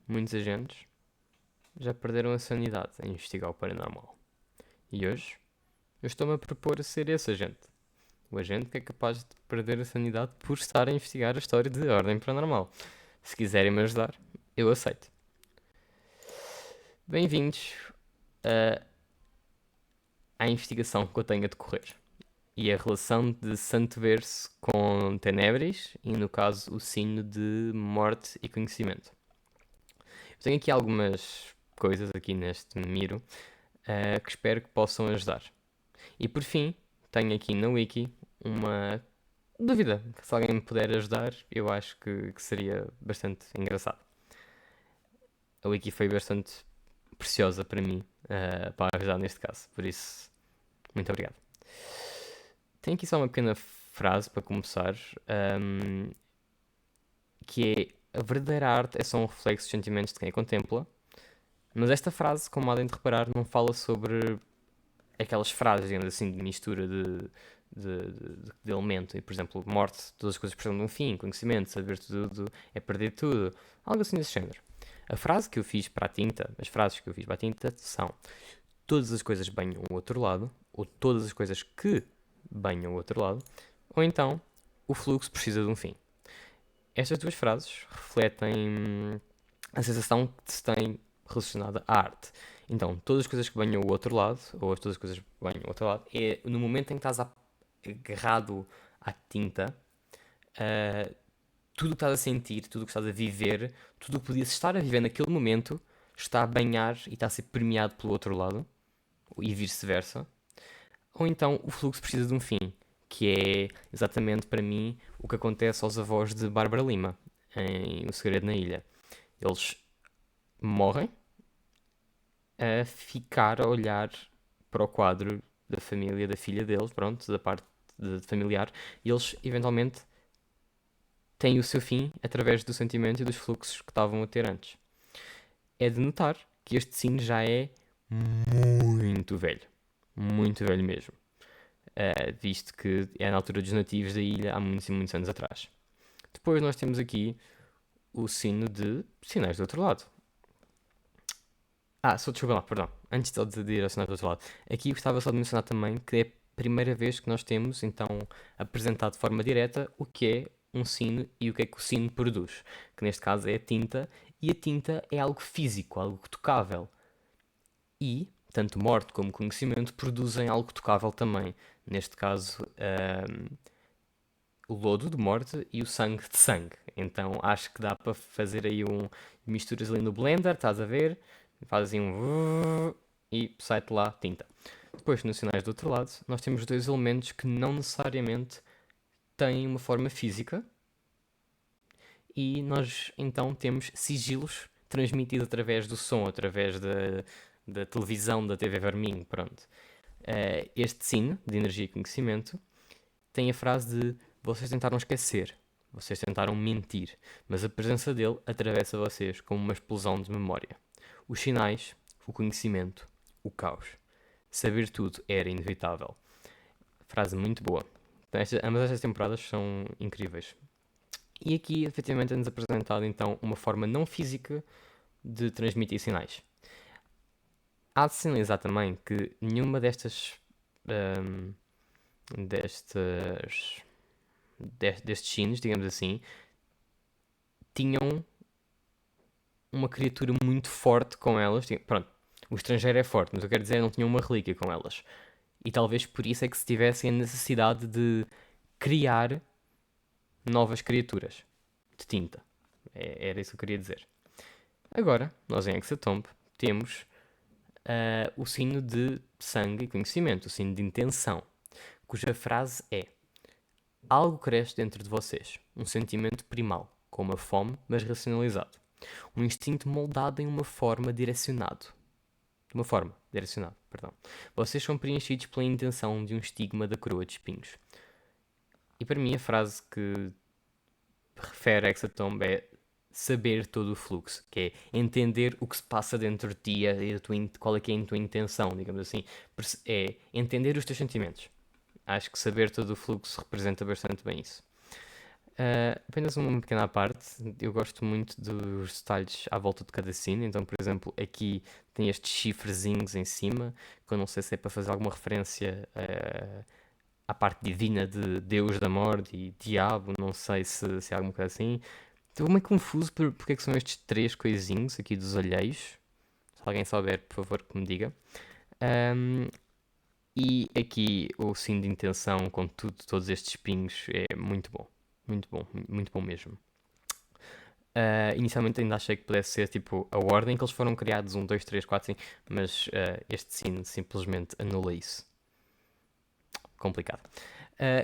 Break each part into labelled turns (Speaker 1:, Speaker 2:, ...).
Speaker 1: muitos agentes já perderam a sanidade a investigar o paranormal. E hoje eu estou-me a propor a ser esse agente. O agente que é capaz de perder a sanidade por estar a investigar a história de ordem paranormal. Se quiserem me ajudar, eu aceito. Bem-vindos à investigação que eu tenho a decorrer. E a relação de Santo Verso com Tenebris e, no caso, o signo de morte e conhecimento. Eu tenho aqui algumas coisas aqui neste miro que espero que possam ajudar. E por fim, tenho aqui na Wiki uma dúvida. Se alguém me puder ajudar, eu acho que seria bastante engraçado. A Wiki foi bastante preciosa para mim, para ajudar neste caso. Por isso, muito obrigado. Tenho aqui só uma pequena frase para começar, que é: a verdadeira arte é só um reflexo dos sentimentos de quem a contempla. Mas esta frase, como podem de reparar, não fala sobre aquelas frases, digamos assim, de mistura de elemento. E, por exemplo, morte, todas as coisas precisam de um fim, conhecimento, saber tudo é perder tudo. Algo assim desse género. A frase que eu fiz para a tinta, as frases que eu fiz para a tinta são: todas as coisas banham o outro lado, ou todas as coisas que banham o outro lado, ou então o fluxo precisa de um fim. Estas duas frases refletem a sensação que se tem relacionada à arte. Então, todas as coisas que banham o outro lado, ou todas as coisas que banham o outro lado, é no momento em que estás agarrado à tinta, uh, tudo o que estás a sentir, tudo o que estás a viver, tudo o que podias estar a viver naquele momento, está a banhar e está a ser permeado pelo outro lado, e vice-versa. Ou então o fluxo precisa de um fim, que é exatamente para mim o que acontece aos avós de Bárbara Lima, em O Segredo na Ilha. Eles morrem a ficar a olhar para o quadro da família, da filha deles, pronto, da parte de familiar, e eles eventualmente têm o seu fim através do sentimento e dos fluxos que estavam a ter antes. É de notar que este sino já é muito velho mesmo, visto que é na altura dos nativos da ilha há muitos e muitos anos atrás. Depois nós temos aqui o sino de sinais do outro lado. Só desculpa lá, perdão. Antes de ir ao sinais do outro lado. Aqui gostava só de mencionar também que é a primeira vez que nós temos, então, apresentado de forma direta o que é um sino e o que o sino produz. Que neste caso é a tinta, e a tinta é algo físico, algo tocável. E, tanto morte como conhecimento produzem algo tocável também. Neste caso, o lodo de morte e o sangue de sangue. Então acho que dá para fazer aí misturas ali no blender, estás a ver? Faz assim e sai-te lá tinta. Depois, nos sinais do outro lado, nós temos dois elementos que não necessariamente têm uma forma física, e nós então temos sigilos transmitidos através do som, através da televisão, da TV Verminho, pronto. Este sino, de energia e conhecimento, tem a frase de: vocês tentaram esquecer, vocês tentaram mentir, mas a presença dele atravessa vocês como uma explosão de memória. Os sinais, o conhecimento, o caos. Saber tudo era inevitável. Frase muito boa. Ambas estas temporadas são incríveis. E aqui, efetivamente, é-nos apresentado então uma forma não física de transmitir sinais. Há de sinalizar também que nenhuma ahm, destas destes sinos, digamos assim, tinham uma criatura muito forte com elas. Pronto, o estrangeiro é forte, mas eu quero dizer, não tinham uma relíquia com elas. E talvez por isso é que se tivessem a necessidade de criar novas criaturas de tinta. Era isso que eu queria dizer. Agora, nós em Hexatomb temos o sino de sangue e conhecimento, o sino de intenção, cuja frase é: algo cresce dentro de vocês, um sentimento primal, como a fome, mas racionalizado. Um instinto moldado em uma forma direcionado. De uma forma direcionada, perdão. Vocês são preenchidos pela intenção de um estigma da coroa de espinhos. E para mim a frase que refere a Hexatomb é saber todo o fluxo, que é entender o que se passa dentro de ti e qual é que é a tua intenção, digamos assim. É entender os teus sentimentos. Acho que saber todo o fluxo representa bastante bem isso. Apenas uma pequena parte, eu gosto muito dos detalhes à volta de cada sino. Então, por exemplo, aqui tem estes chifrezinhos em cima, que eu não sei se é para fazer alguma referência à parte divina de Deus da morte e Diabo, não sei se é alguma coisa assim. Estou meio confuso porque é que são estes três coisinhos aqui dos alheios. Se alguém souber, por favor, que me diga. Ahm, e aqui o sino de intenção com tudo, todos estes espinhos é muito bom. Muito bom mesmo. Inicialmente ainda achei que pudesse ser tipo a ordem que eles foram criados, 2, 3, 4, 5, mas este sino simplesmente anula isso. Complicado.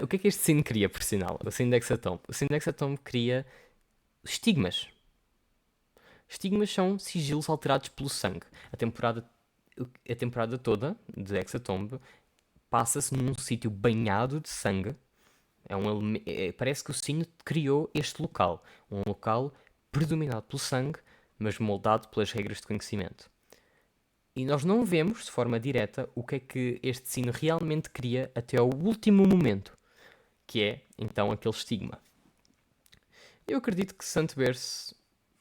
Speaker 1: O que é que este sino cria, por sinal? O sino de Hexatombe. O sino de Hexatombe cria estigmas. Estigmas são sigilos alterados pelo sangue. A temporada toda de Hexatombe passa-se num sítio banhado de sangue. Parece que o sino criou este local. Um local predominado pelo sangue, mas moldado pelas regras de conhecimento. E nós não vemos, de forma direta, o que é que este sino realmente cria até ao último momento, que é, então, aquele estigma. Eu acredito que Santo Berço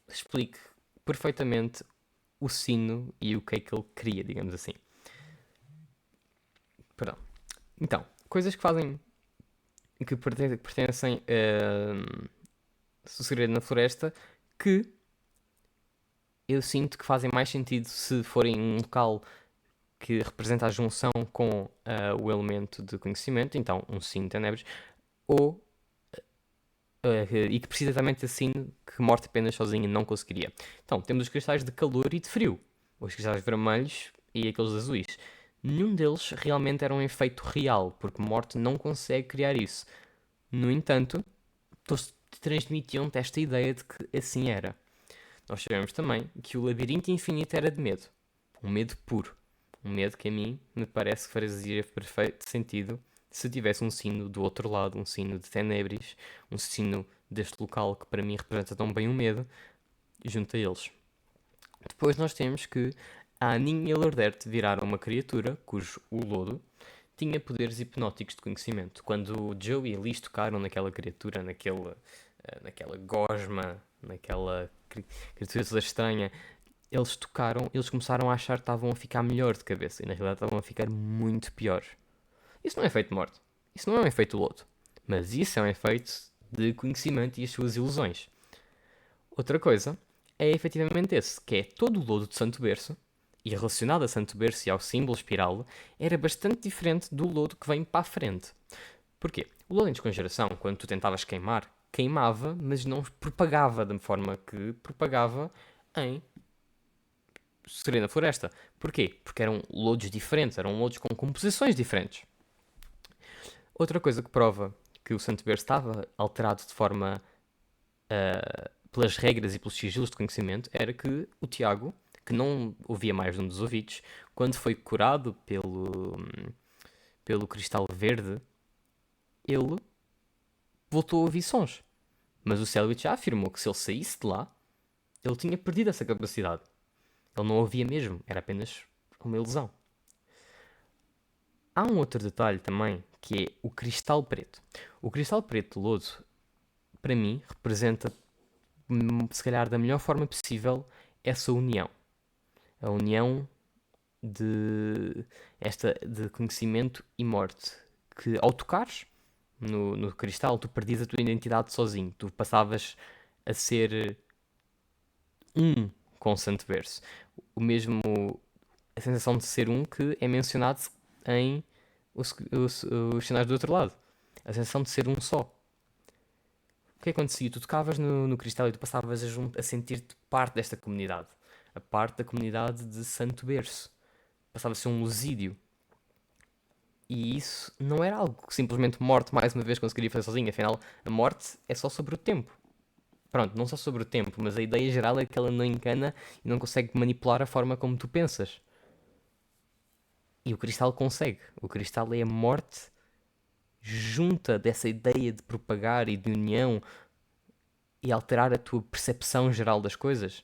Speaker 1: explique perfeitamente o sino e o que é que ele cria, digamos assim. Perdão. Então, coisas que fazem, que pertencem a O Segredo na Floresta, que eu sinto que fazem mais sentido se forem um local que representa a junção com o elemento de conhecimento, então um sino de tenebres, ou e que precisamente assim que morte apenas sozinha não conseguiria. Então, temos os cristais de calor e de frio, os cristais vermelhos e aqueles azuis. Nenhum deles realmente era um efeito real, porque morte não consegue criar isso. No entanto, todos transmitiam-te esta ideia de que assim era. Nós sabemos também que o labirinto infinito era de medo. Um medo puro. Um medo que a mim me parece que fazia perfeito sentido se tivesse um sino do outro lado, um sino de Tenebris, um sino deste local que para mim representa tão bem o medo, junto a eles. Depois nós temos que a Anin e a Lorderte viraram uma criatura cujo o lodo tinha poderes hipnóticos de conhecimento. Quando o Joe e a Liz tocaram naquela criatura, naquela gosma, naquela criatura toda estranha, eles começaram a achar que estavam a ficar melhor de cabeça e na realidade estavam a ficar muito pior. Isso não é efeito de morte. Isso não é um efeito lodo. Mas isso é um efeito de conhecimento e as suas ilusões. Outra coisa é efetivamente esse, que é todo o lodo de Santo Berço, e relacionado a Santo Berço e ao símbolo espiral, era bastante diferente do lodo que vem para a frente. Porquê? O lodo em descongelação, quando tu tentavas queimar, queimava, mas não propagava da forma que propagava em Serena Floresta. Porquê? Porque eram lodos diferentes, eram lodos com composições diferentes. Outra coisa que prova que o Santo Berço estava alterado de forma pelas regras e pelos sigilos de conhecimento era que o Tiago, que não ouvia mais de um dos ouvidos, quando foi curado pelo cristal verde, ele voltou a ouvir sons. Mas o Céluit já afirmou que se ele saísse de lá, ele tinha perdido essa capacidade. Ele não ouvia mesmo, era apenas uma ilusão. Há um outro detalhe também, que é o cristal preto. O cristal preto de lodo, para mim, representa, se calhar da melhor forma possível, essa união. A união de conhecimento e morte. Que ao tocares no cristal, tu perdias a tua identidade sozinho. Tu passavas a ser um com o Santo Verso. O mesmo, a sensação de ser um que é mencionado em os sinais do outro lado. A sensação de ser um só. O que acontecia? Tu tocavas no cristal e tu passavas a sentir-te parte desta comunidade. A parte da comunidade de Santo Berço. Passava a ser um lusídio. E isso não era algo que simplesmente morte mais uma vez conseguiria fazer sozinho. Afinal, a morte é só sobre o tempo. Pronto, não só sobre o tempo, mas a ideia geral é que ela não engana e não consegue manipular a forma como tu pensas. E o cristal consegue. O cristal é a morte junta dessa ideia de propagar e de união e alterar a tua percepção geral das coisas.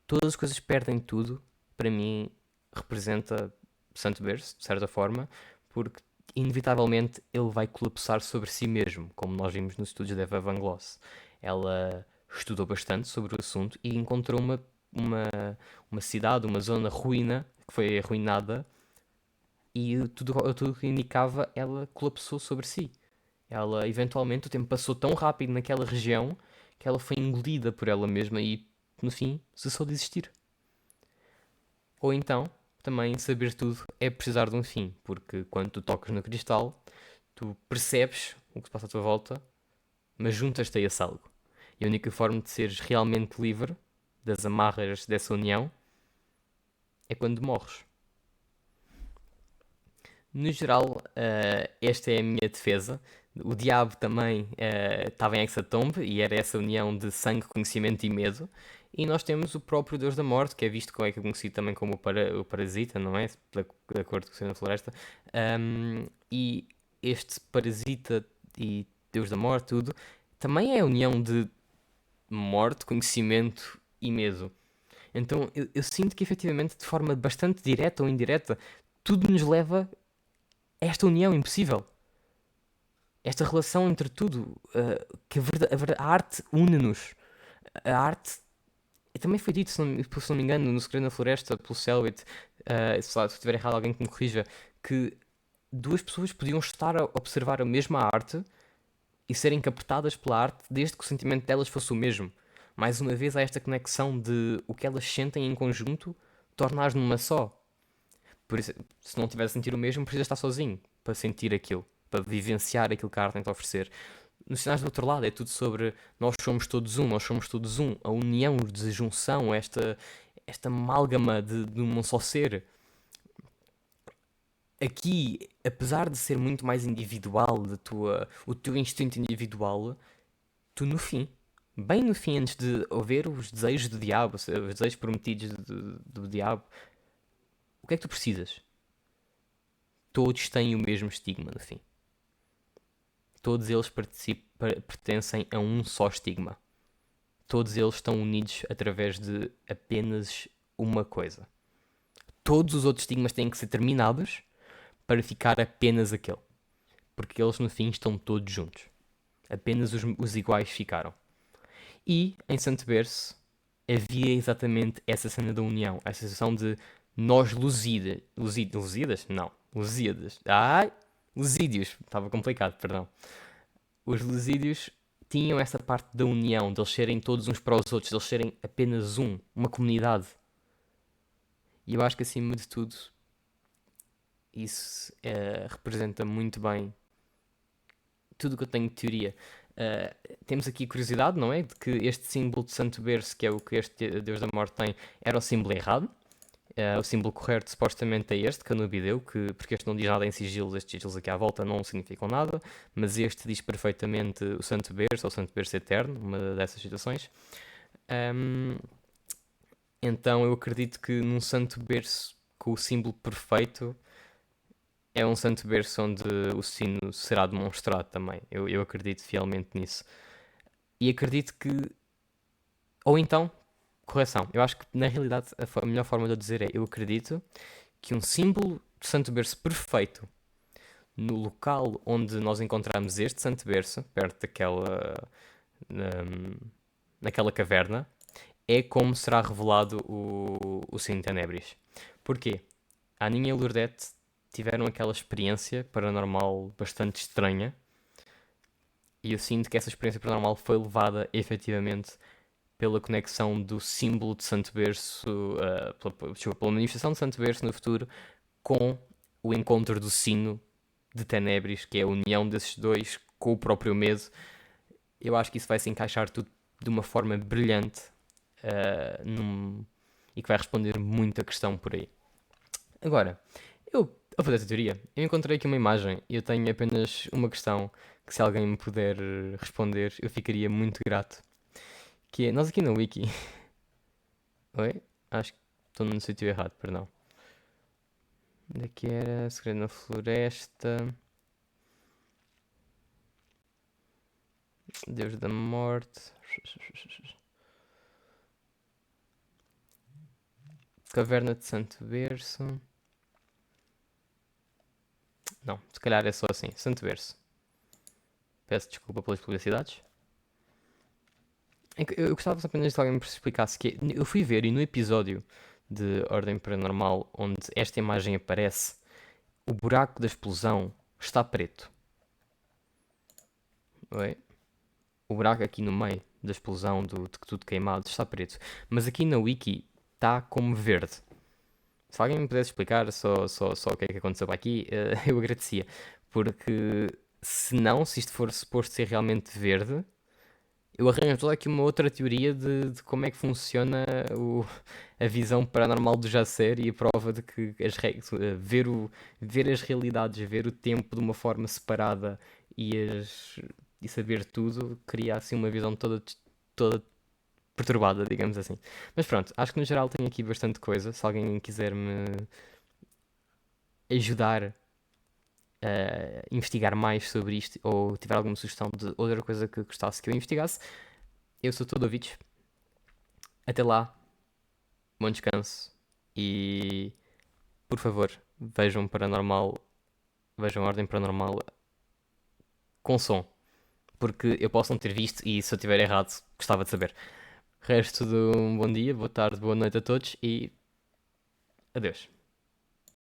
Speaker 1: Todas as coisas perdem tudo, para mim, representa Santo Berço, de certa forma, porque inevitavelmente ele vai colapsar sobre si mesmo, como nós vimos nos estudos da Eva Van Gloss. Ela estudou bastante sobre o assunto e encontrou uma, uma cidade, uma zona ruína, que foi arruinada, e tudo que indicava, ela colapsou sobre si. Ela, eventualmente, o tempo passou tão rápido naquela região que ela foi engolida por ela mesma e, no fim, cessou de existir. Ou então, também saber tudo é precisar de um fim, porque quando tu tocas no cristal, tu percebes o que se passa à tua volta, mas juntas-te a esse algo. E a única forma de seres realmente livre das amarras dessa união é quando morres. No geral, esta é a minha defesa. O diabo também estava em Hexatombe e era essa união de sangue, conhecimento e medo. E nós temos o próprio Deus da Morte, que é visto como é que é conhecido também como o parasita, não é? De acordo com o Senhor da Floresta. E este parasita e Deus da Morte, tudo, também é a união de morte, conhecimento e medo. Então eu sinto que efetivamente, de forma bastante direta ou indireta, tudo nos leva a esta união impossível. Esta relação entre tudo. Que a arte une-nos. A arte. Também foi dito, se não me engano, no Segredo na Floresta, pelo Selbit, se lá, se estiver errado, alguém que me corrija, que duas pessoas podiam estar a observar a mesma arte e serem captadas pela arte desde que o sentimento delas fosse o mesmo. Mais uma vez, há esta conexão de o que elas sentem em conjunto tornar numa só. Por isso, se não tiver a sentir o mesmo, precisa estar sozinho para sentir aquilo, para vivenciar aquilo que a arte tem a oferecer. Nos sinais do outro lado é tudo sobre nós somos todos um, a união de junção, esta amálgama de um só ser. Aqui, apesar de ser muito mais individual, o teu instinto individual, tu no fim, bem no fim, antes de haver os desejos do diabo, os desejos prometidos do diabo, o que é que tu precisas? Todos têm o mesmo estigma no fim. Todos eles pertencem a um só estigma. Todos eles estão unidos através de apenas uma coisa. Todos os outros estigmas têm que ser terminados para ficar apenas aquele. Porque eles no fim estão todos juntos. Apenas os iguais ficaram. E em Santo Berço havia exatamente essa cena da união, essa sensação de nós Lusíadas? Não, Lusíadas. Ai, Lusídios, estava complicado, perdão. Os Lusídios tinham essa parte da união, de eles serem todos uns para os outros, de eles serem apenas uma comunidade. E eu acho que acima de tudo, isso representa muito bem tudo o que eu tenho de teoria. Temos aqui curiosidade, não é? De que este símbolo de Santo Berço, que é o que este Deus da Morte tem, era o símbolo errado. O símbolo correto supostamente é este, Canubideu, porque este não diz nada em sigilo, estes sigilos aqui à volta não significam nada, mas este diz perfeitamente o Santo Berço, ou o Santo Berço Eterno, uma dessas situações. Um, então eu acredito que num Santo Berço com o símbolo perfeito é um Santo Berço onde o sino será demonstrado também. Eu acredito fielmente nisso. E acredito que. Ou então, correção, eu acho que na realidade a melhor forma de eu dizer é: eu acredito que um símbolo de Santo Berço perfeito no local onde nós encontramos este Santo Berço, perto naquela caverna, é como será revelado o Sino Tenebris. Porquê? A Aninha e a Lourdete tiveram aquela experiência paranormal bastante estranha e eu sinto que essa experiência paranormal foi levada efetivamente pela conexão do símbolo de Santo Berço, pela manifestação de Santo Berço no futuro com o encontro do sino de Tenebris, que é a união desses dois com o próprio medo. Eu acho que isso vai se encaixar tudo de uma forma brilhante e que vai responder muita questão por aí. Agora, a fazer essa teoria, eu encontrei aqui uma imagem e eu tenho apenas uma questão que se alguém me puder responder, eu ficaria muito grato. Que é, nós aqui no Wiki... Oi? Acho que estou no sítio errado, perdão. Daqui era Segredo na Floresta. Deus da Morte. Caverna de Santo Berço. Não, se calhar é só assim. Santo Berço. Peço desculpa pelas publicidades. Eu gostava apenas de alguém me explicasse que eu fui ver e no episódio de Ordem Paranormal onde esta imagem aparece, o buraco da explosão está preto. Oi? O buraco aqui no meio da explosão de tudo queimado está preto. Mas aqui na wiki está como verde. Se alguém me pudesse explicar só o que é que aconteceu aqui, eu agradecia. Porque se não, se isto for suposto ser realmente verde, eu arranjo toda aqui uma outra teoria de como é que funciona a visão paranormal do Jasser e a prova de que ver as realidades, ver o tempo de uma forma separada e, e saber tudo, cria assim uma visão toda perturbada, digamos assim. Mas pronto, acho que no geral tenho aqui bastante coisa. Se alguém quiser me ajudar a investigar mais sobre isto ou tiver alguma sugestão de outra coisa que gostasse que eu investigasse, eu sou todo ouvidos. Até lá, bom descanso e por favor, vejam Paranormal, vejam Ordem Paranormal com som, porque eu posso não ter visto e se eu tiver errado, gostava de saber. Resto de um bom dia, boa tarde, boa noite a todos e adeus.